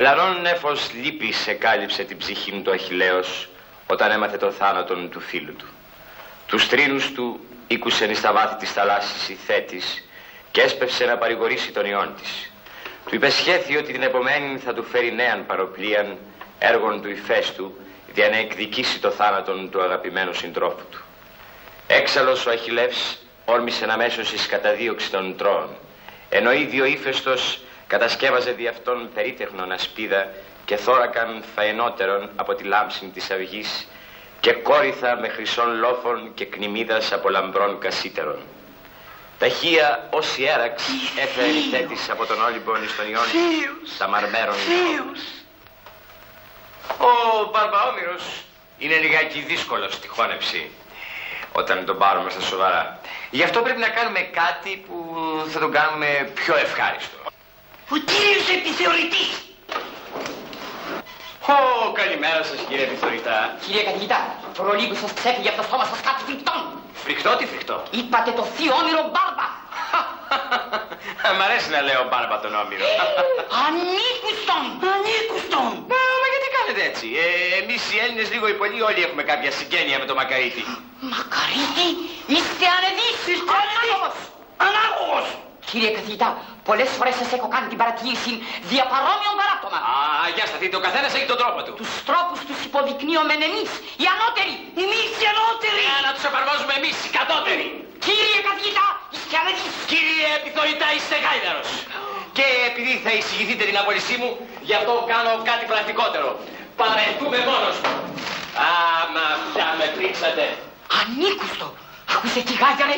Λαρών νέφος λύπης εκάλυψε την ψυχή του Αχιλλέος όταν έμαθε τον θάνατον του φίλου του. Τους τρίνους του ήκουσεν εις τα βάθη της θαλάσσης η Θέτης και έσπευσε να παρηγορήσει τον ιόν της. Του υπεσχέθη ότι την επομένη θα του φέρει νέαν παροπλίαν έργων του ηφαίστου για να εκδικήσει το θάνατον του αγαπημένου συντρόφου του. Έξαλλος ο Αχιλλεύς όρμησε αμέσως εις καταδίωξη των Τρώων, ενώ ίδιο ύφεστος κατασκεύαζε δι' αυτόν περίτεχνον ασπίδα και θώρακαν φαενότερον από τη λάμψη της αυγής και κόρυθα με χρυσών λόφων και κνημίδας από λαμπρών κασίτερων. Ταχεία ως ιέραξ έφερε η Θέτης από τον Όλυμπον εις τον Ιόν τα μαρμέρων. Ο Μπαρμπαόμηρος είναι λιγάκι δύσκολος στη χώνευση όταν τον πάρουμε στα σοβαρά. Γι' αυτό πρέπει να κάνουμε κάτι που θα τον κάνουμε πιο ευχάριστο. Ο κύριος επιθεωρητής! Καλημέρα σας κύριε επιθεωρητά. Κύριε καθηγητά, προλίγου σας ξέφυγε από το στόμα σας κάτι φρικτόν. Φρικτό, τι φρικτό? Είπατε το θείο όνειρο Μπάρμπα. Μ' αρέσει να λέω Μπάρμπα τον όμηρο. Ανήκουστον! Ανήκουστον! Μα γιατί κάνετε έτσι? Εμείς οι Έλληνες λίγο ή πολύ όλοι έχουμε κάποια συγγένεια με το Μακαρίτη. Μακαρίτη, είστε ανεδείς! Ανάγωγος! Κύριε καθηγητά, πολλές φορές σας έχω κάνει την παρατήρηση δια παρόμοιων παράπτωμα. Για σταθείτε, ο καθένας έχει τον τρόπο του. Τους τρόπους τους υποδεικνύουμε εμείς, οι ανώτεροι. Εμείς οι ανώτεροι. Να τους εφαρμόζουμε εμείς, οι κατώτεροι. Κύριε καθηγητά, είστε ανεδείς. Κύριε επιθεωρητά, είστε γάιδαρος. Και επειδή θα εισηγηθείτε την απόλυσή μου, γι' αυτό κάνω κάτι πρακτικότερο. Παρετούμε μόνος μου. Μα πια με πρίξατε. Ανήκουστο. Άκουσε τι γάιδαρε.